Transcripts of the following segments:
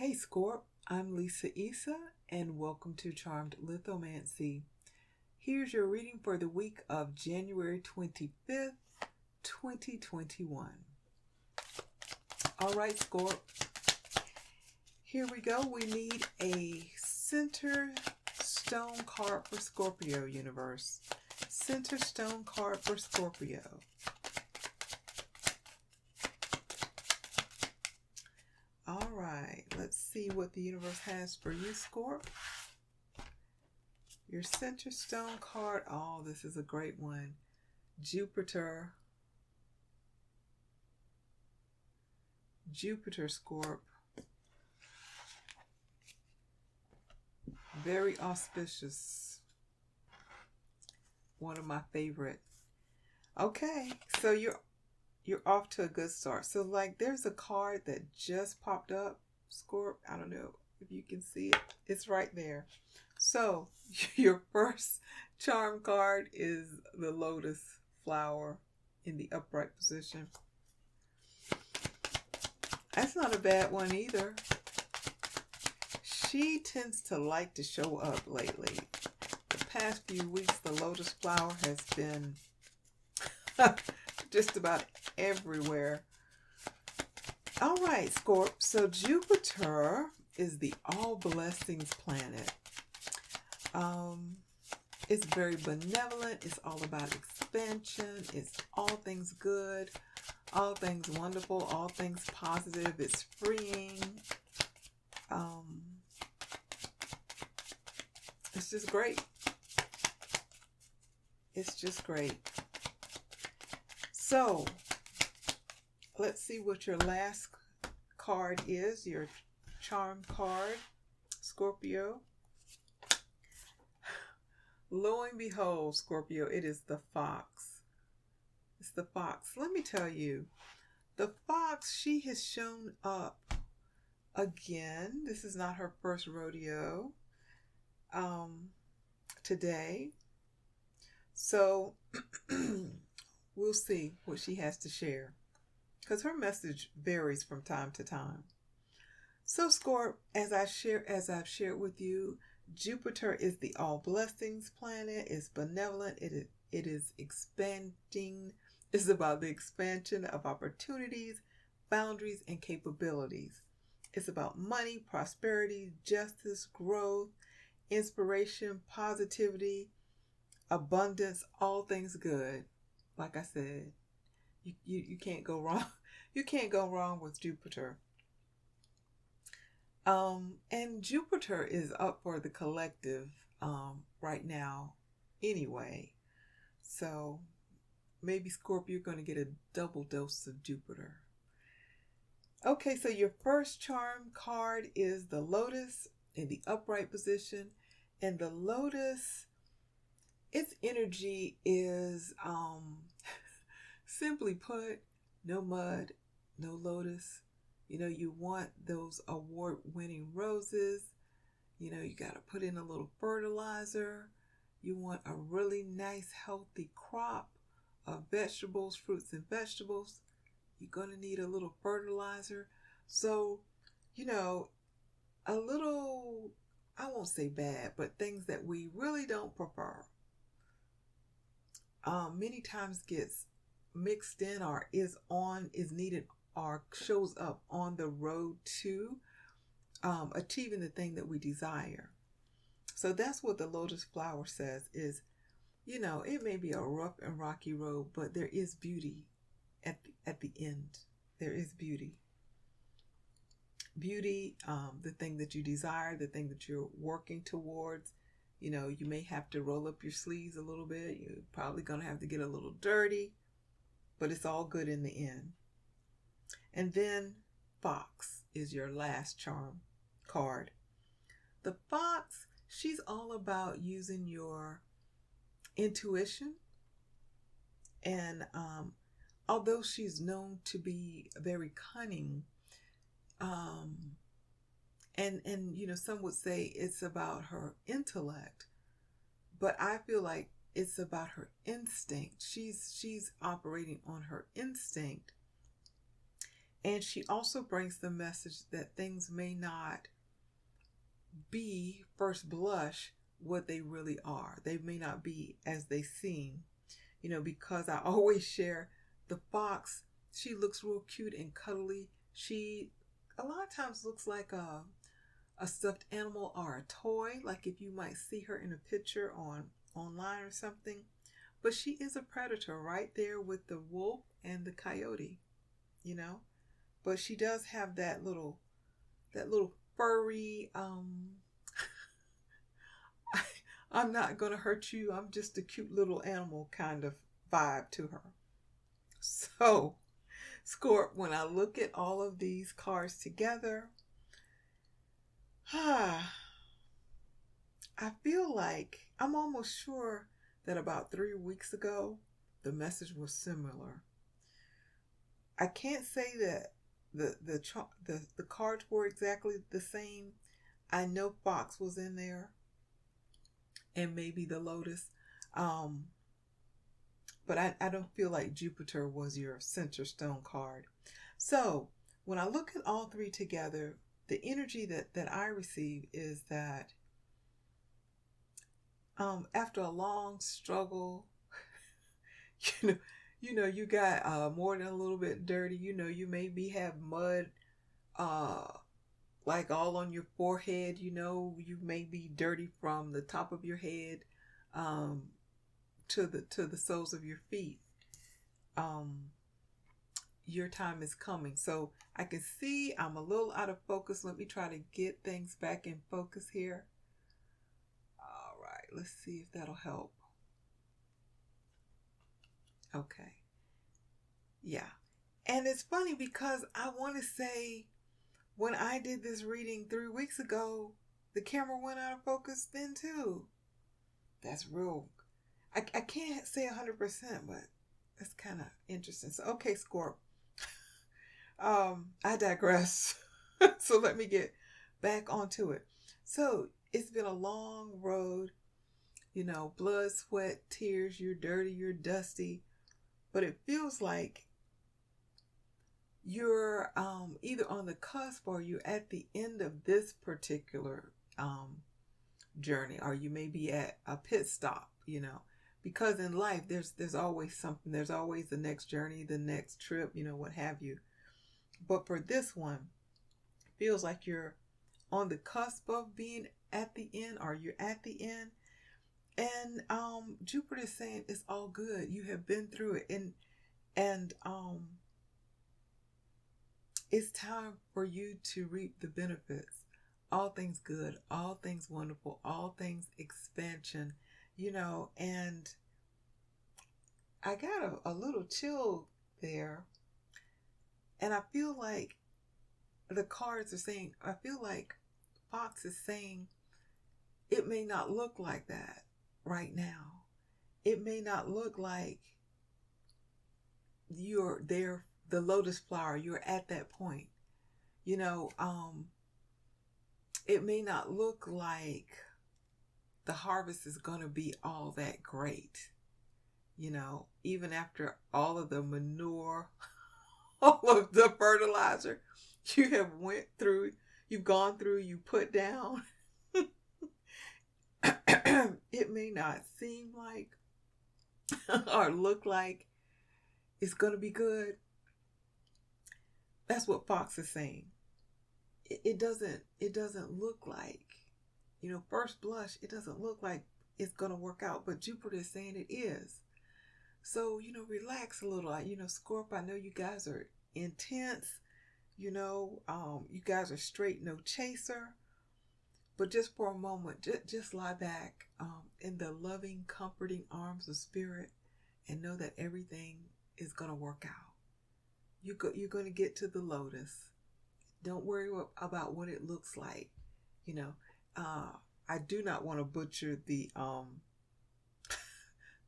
Hey Scorp, I'm Lisa-Issa and welcome to Charmed Lithomancy. Here's your reading for the week of January 25th, 2021. Alright Scorp, here we go. We need a center stone card for Scorpio universe. Center stone card for Scorpio. Alright, let's see what the universe has for you, Scorp. Your center stone card. Oh, this is a great one. Jupiter. Jupiter, Scorp. Very auspicious. One of my favorite. Okay, so you're off to a good start. So like there's a card that just popped up, Scorp. I don't know if you can see it. It's right there. So your first charm card is the lotus flower in the upright position. That's not a bad one either. She tends to like to show up lately. The past few weeks, the lotus flower has been just about everywhere. All right, Scorp. So Jupiter is the all blessings planet. It's very benevolent. It's all about expansion. It's all things good, all things wonderful, all things positive. It's freeing. It's just great. It's just great. So let's see what your last card is, your charm card, Scorpio. Lo and behold, Scorpio, it is the fox. It's the fox. Let me tell you, the fox, she has shown up again. This is not her first rodeo today. So we'll see what she has to share, because her message varies from time to time. So Scorp, as I've shared with you, Jupiter is the all blessings planet. It's benevolent. It is expanding. It's about the expansion of opportunities, boundaries, and capabilities. It's about money, prosperity, justice, growth, inspiration, positivity, abundance, all things good. Like I said, you can't go wrong. You can't go wrong with Jupiter. And Jupiter is up for the collective right now anyway. So maybe Scorpio, you're going to get a double dose of Jupiter. Okay, so your first charm card is the lotus in the upright position. And the lotus, its energy is simply put, no mud, no lotus. You know, you want those award-winning roses. You know, you got to put in a little fertilizer. You want a really nice, healthy crop of vegetables, fruits and vegetables. You're going to need a little fertilizer. So, you know, a little, I won't say bad, but things that we really don't prefer. Many times gets mixed in or is needed or shows up on the road to achieving the thing that we desire. So that's what the lotus flower says is, you know, it may be a rough and rocky road, but there is beauty at the end. There is beauty. Beauty, the thing that you desire, the thing that you're working towards. You know, you may have to roll up your sleeves a little bit. You're probably going to have to get a little dirty, but it's all good in the end. And then Fox is your last charm card. The Fox, she's all about using your intuition. And although she's known to be very cunning, and you know, some would say it's about her intellect, but I feel like it's about her instinct. She's operating on her instinct. And she also brings the message that things may not be first blush what they really are. They may not be as they seem, because I always share the fox. She looks real cute and cuddly. She a lot of times looks like a stuffed animal or a toy, like if you might see her in a picture online or something. But she is a predator right there with the wolf and the coyote, But she does have that little furry I'm not gonna hurt you, I'm just a cute little animal kind of vibe to her. So, Scorp, when I look at all of these cards together, I feel like I'm almost sure that about 3 weeks ago, the message was similar. I can't say that the cards were exactly the same. I know Fox was in there, and maybe the Lotus, but I don't feel like Jupiter was your center stone card. So when I look at all three together, the energy that I receive is that after a long struggle, you got more than a little bit dirty. You maybe have mud like all on your forehead. You may be dirty from the top of your head to the soles of your feet. Your time is coming. So I can see I'm a little out of focus. Let me try to get things back in focus here. All right, let's see if that'll help. Okay. Yeah. And it's funny because I want to say when I did this reading 3 weeks ago, the camera went out of focus then too. That's real. I can't say 100%, but that's kind of interesting. So, okay, Scorp. I digress. So let me get back onto it. So it's been a long road, blood, sweat, tears. You're dirty, you're dusty, but it feels like you're either on the cusp or you're at the end of this particular journey, or you may be at a pit stop, because in life there's always something. There's always the next journey, the next trip, what have you. But for this one, it feels like you're on the cusp of being at the end, or you're at the end. And Jupiter is saying it's all good. You have been through it, and it's time for you to reap the benefits. All things good, all things wonderful, all things expansion, and I got a little chill there. And I feel like the cards are saying, I feel like Fox is saying, it may not look like that right now. It may not look like you're there, the lotus flower, you're at that point. It may not look like the harvest is going to be all that great. Even after all of the manure, all of the fertilizer you have you've gone through, you put down. It may not seem like or look like it's going to be good. That's what Fox is saying. It doesn't look like, first blush, it doesn't look like it's going to work out, but Jupiter is saying it is. So, relax a little. Scorp, I know you guys are intense. You guys are straight, no chaser. But just for a moment, just lie back in the loving, comforting arms of Spirit and know that everything is going to work out. You're going to get to the lotus. Don't worry about what it looks like. I do not want to butcher the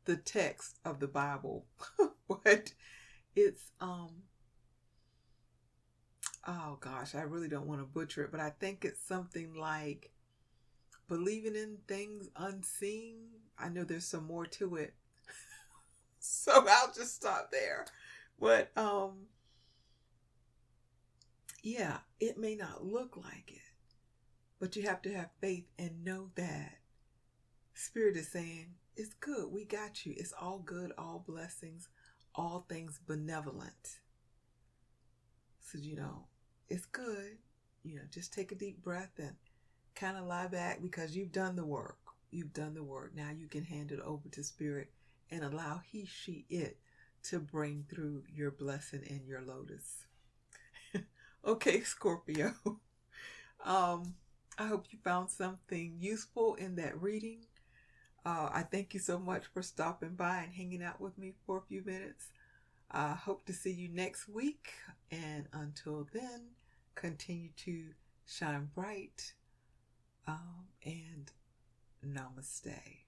the text of the Bible, but it's oh gosh, I really don't want to butcher it, but I think it's something like believing in things unseen. I know there's some more to it, so I'll just stop there. But yeah, it may not look like it, but you have to have faith and know that Spirit is saying, it's good. We got you. It's all good, all blessings, all things benevolent. So, it's good. Just take a deep breath and kind of lie back because you've done the work. You've done the work. Now you can hand it over to Spirit and allow he, she, it to bring through your blessing and your lotus. Okay, Scorpio. I hope you found something useful in that reading. I thank you so much for stopping by and hanging out with me for a few minutes. I hope to see you next week. And until then, continue to shine bright. And namaste.